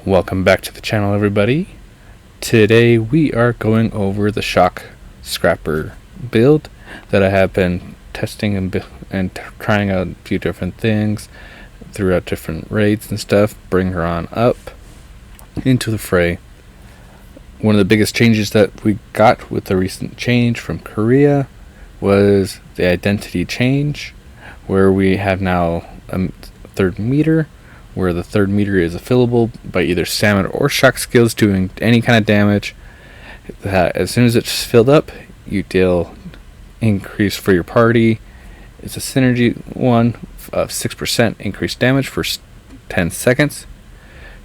Welcome back to the channel, everybody. Today we are going over the shock scrapper build that I have been testing and trying out a few different things throughout different raids and stuff. Bring her on up into the fray. One of the biggest changes that we got with the recent change from Korea was the identity change, where we have now a third meter, where the third meter is fillable by either stamina or shock skills doing any kind of damage. As soon as it's filled up, you deal increase for your party. It's a synergy one of 6% increased damage for 10 seconds.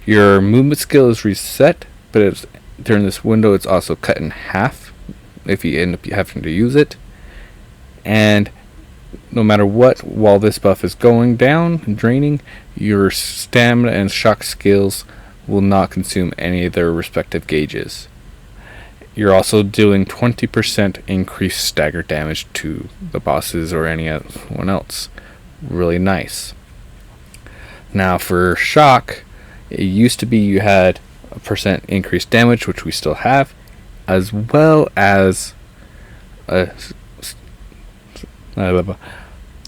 Your movement skill is reset, but during this window it's also cut in half if you end up having to use it. And no matter what, while this buff is going down and draining, your stamina and shock skills will not consume any of their respective gauges. You're also doing 20% increased stagger damage to the bosses or anyone else. Really nice. Now for shock, it used to be you had a percent increased damage, which we still have, as well as a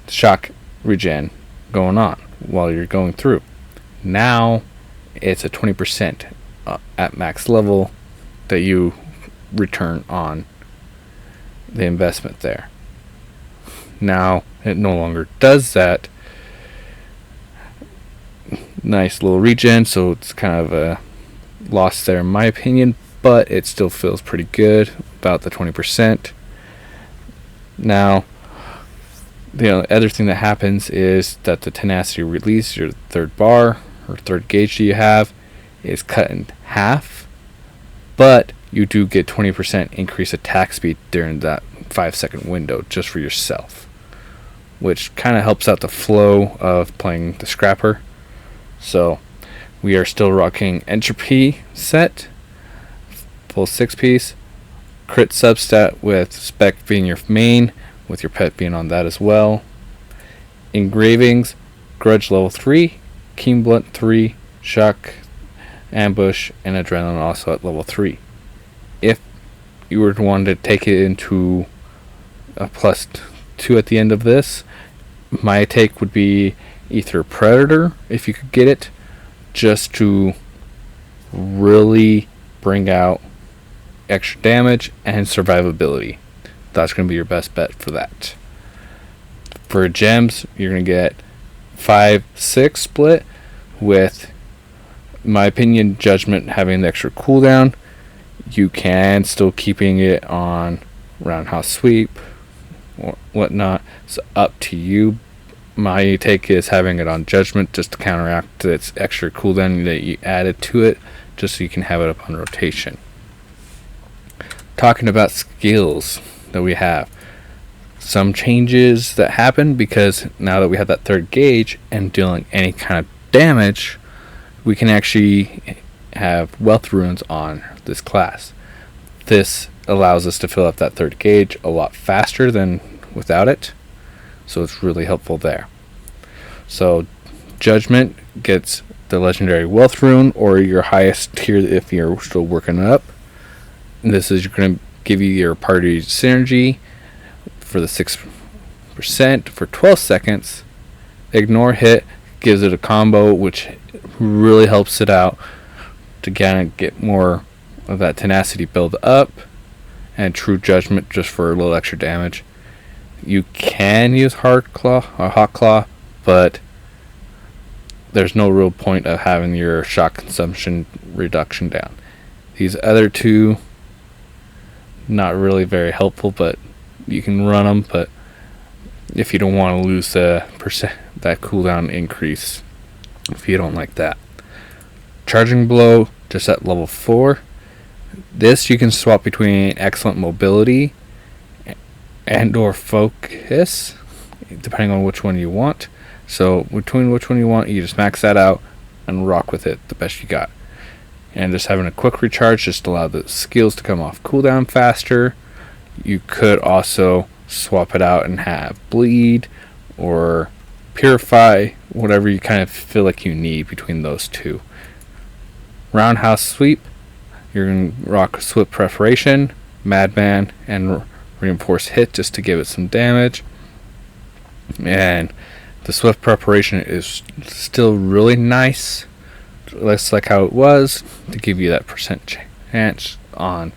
shock regen going on while you're going through. Now it's a 20% at max level that you return on the investment there. Now it no longer does that. Nice little regen, so it's kind of a loss there in my opinion, but it still feels pretty good, about the 20%. Now the other thing that happens is that the tenacity release, your third bar or third gauge that you have, is cut in half, but you do get 20% increased attack speed during that 5-second window just for yourself, which kind of helps out the flow of playing the scrapper. So we are still rocking entropy set, full 6-piece, crit substat with spec being your main, with your pet being on that as well. Engravings, grudge level 3, keen blunt 3, shock, ambush, and adrenaline also at level 3. If you were to want to take it into a +2 at the end of this, my take would be either predator, if you could get it, just to really bring out extra damage and survivability. That's going to be your best bet for that. For gems, you're going to get 5-6 split with, in my opinion, judgment having the extra cooldown. You can still keeping it on roundhouse sweep or whatnot. It's up to you. My take is having it on judgment just to counteract its extra cooldown that you added to it, just so you can have it up on rotation. Talking about skills that we have, some changes that happen because now that we have that third gauge and dealing any kind of damage, we can actually have wealth runes on this class. This allows us to fill up that third gauge a lot faster than without it, so it's really helpful there. So judgment gets the legendary wealth rune, or your highest tier if you're still working it up. And this is going to give you your party synergy for the 6% for 12 seconds. Ignore hit gives it a combo, which really helps it out to kind of get more of that tenacity build up, and true judgment just for a little extra damage. You can use hard claw or hot claw, but there's no real point of having your shock consumption reduction down. These other two, not really very helpful, but you can run them. But if you don't want to lose that cooldown increase, if you don't like that. Charging blow just at level 4. This you can swap between excellent mobility and or focus, depending on which one you want. So between which one you want, you just max that out and rock with it the best you got. And just having a quick recharge just allow the skills to come off cooldown faster. You could also swap it out and have bleed or purify, whatever you kind of feel like you need between those two. Roundhouse Sweep, you're going to rock Swift Preparation, Madman, and Reinforced Hit just to give it some damage. And the Swift Preparation is still really nice, less like how it was, to give you that percent chance on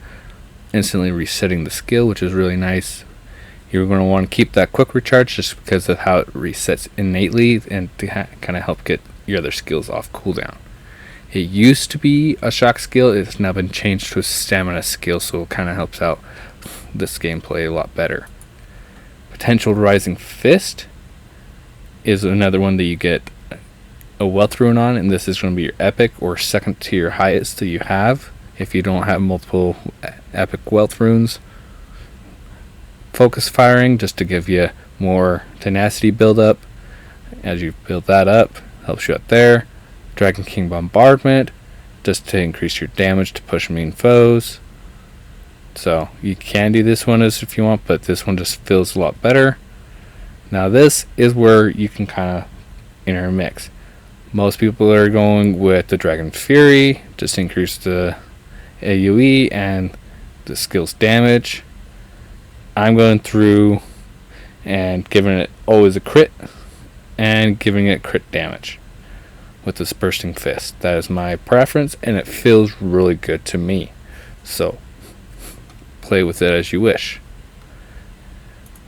instantly resetting the skill, which is really nice. You're going to want to keep that quick recharge just because of how it resets innately and to kind of help get your other skills off cooldown. It used to be a shock skill. It's now been changed to a stamina skill, so it kind of helps out this gameplay a lot better. Potential Rising Fist is another one that you get a wealth rune on, and this is going to be your epic or second to your highest that you have if you don't have multiple epic wealth runes. Focus Firing, just to give you more tenacity build-up. As you build that up, helps you out there. Dragon King Bombardment, just to increase your damage to push mean foes. So you can do this one as if you want, but this one just feels a lot better. Now this is where you can kind of intermix. Most people are going with the Dragon Fury, just to increase the AoE and the skill's damage. I'm going through and giving it always a crit and giving it crit damage with this Bursting Fist. That is my preference, and it feels really good to me. So play with it as you wish.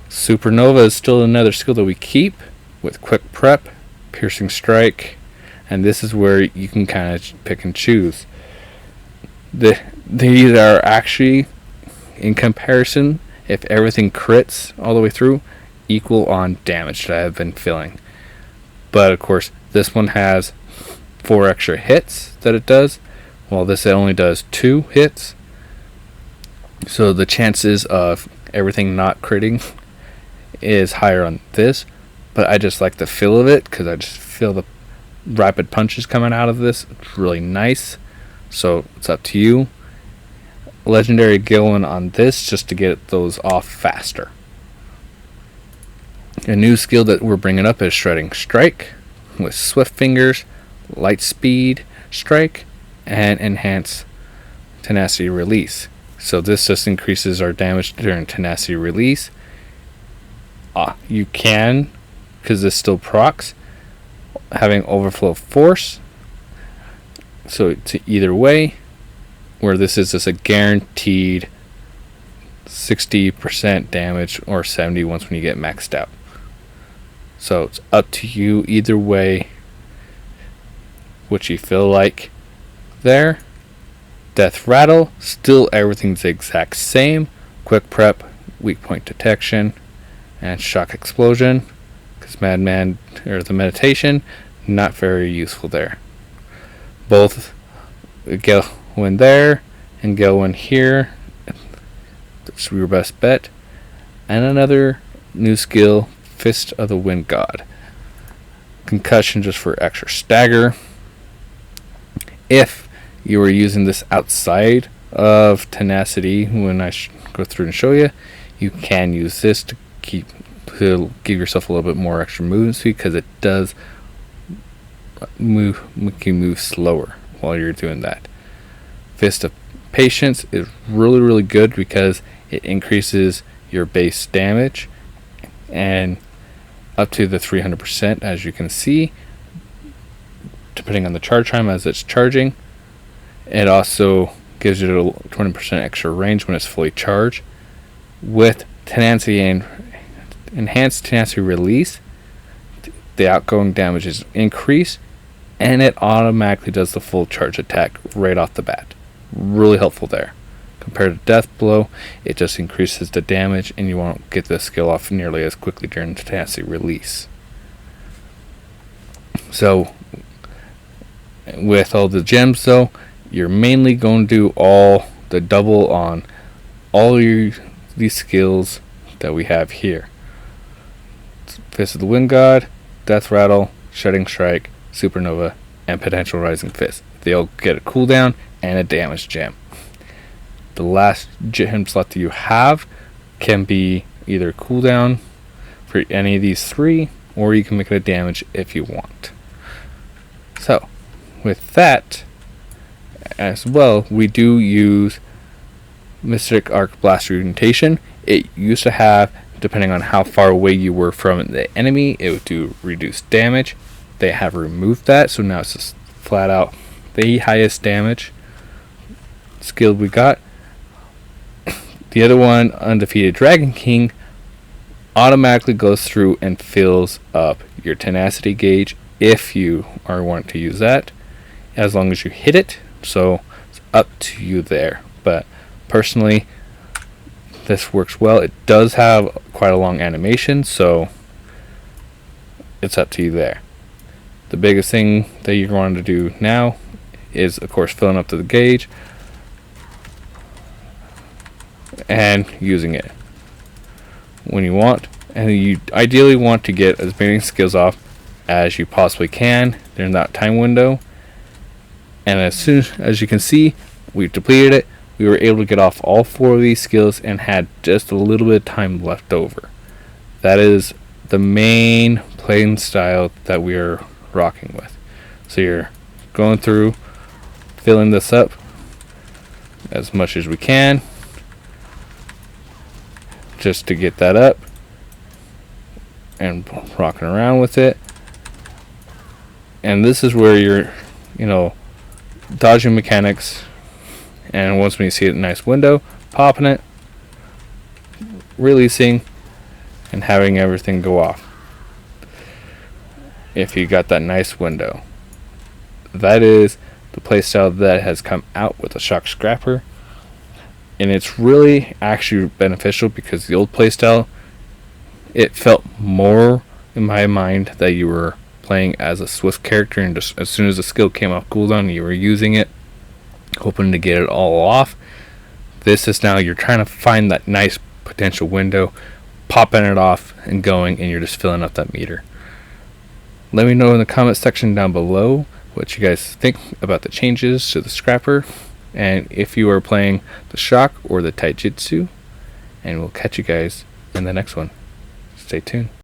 Supernova is still another skill that we keep with Quick Prep, Piercing Strike, and this is where you can kind of pick and choose. These are actually, in comparison, if everything crits all the way through, equal on damage that I've been feeling. But of course, this one has 4 extra hits that it does, while this only does 2 hits. So the chances of everything not critting is higher on this, but I just like the feel of it because I just feel the rapid punches coming out of this. It's really nice. So it's up to you. Legendary Gillen on this just to get those off faster. A new skill that we're bringing up is Shredding Strike with Swift Fingers, Light Speed Strike, and Enhanced Tenacity Release. So this just increases our damage during Tenacity Release. You can, because this still procs, having Overflow Force. So it's either way, where this is just a guaranteed 60% damage or 70 once when you get maxed out. So it's up to you either way what you feel like there. Death Rattle, still everything's the exact same. Quick Prep, Weak Point Detection, and Shock Explosion. Because Madman, or the Meditation, not very useful there. Both go in there and go in here. That's your best bet. And another new skill, Fist of the Wind God. Concussion just for extra stagger. If you were using this outside of Tenacity, when I go through and show you, you can use this to give yourself a little bit more extra movement speed, because it does make you move slower while you're doing that. Fist of Patience is really, really good because it increases your base damage and up to the 300%, as you can see, depending on the charge time as it's charging. It also gives you a 20% extra range when it's fully charged. With Tenacity and Enhanced Tenacity Release, the outgoing damage is increased, and it automatically does the full charge attack right off the bat. Really helpful there. Compared to Death Blow, it just increases the damage, and you won't get the skill off nearly as quickly during Tenacity Release. So, with all the gems though, you're mainly going to do all the double on all these skills that we have here. Fist of the Wind God, Death Rattle, Shredding Strike, Supernova, and Potential Rising Fist. They'll get a cooldown and a damage gem. The last gem slot that you have can be either cooldown for any of these 3, or you can make it a damage if you want. So, with that, as well, we do use Mystic Arc Blast Orientation. It used to have, depending on how far away you were from the enemy, it would do reduced damage. They have removed that, so now it's just flat out the highest damage skill we got. The other one, Undefeated Dragon King, automatically goes through and fills up your tenacity gauge if you are wanting to use that, as long as you hit it. So it's up to you there. But personally, this works well. It does have quite a long animation, so it's up to you there. The biggest thing that you're going to do now is, of course, filling up to the gauge and using it when you want. And you ideally want to get as many skills off as you possibly can during that time window. And as soon as you can see, we've depleted it. We were able to get off all 4 of these skills and had just a little bit of time left over. That is the main playing style that we are rocking with. So you're going through, filling this up as much as we can, just to get that up and rocking around with it. And this is where you're, dodging mechanics, and once when you see a nice window, popping it, releasing, and having everything go off. If you got that nice window. That is the playstyle that has come out with the Shock Scrapper. And it's really actually beneficial, because the old playstyle, it felt more in my mind that you were playing as a Swift character, and just as soon as the skill came off cooldown, you were using it, hoping to get it all off. This is now you're trying to find that nice potential window, popping it off and going, and you're just filling up that meter. Let me know in the comment section down below what you guys think about the changes to the Scrapper, and if you are playing the Shock or the Taijutsu. And we'll catch you guys in the next one. Stay tuned.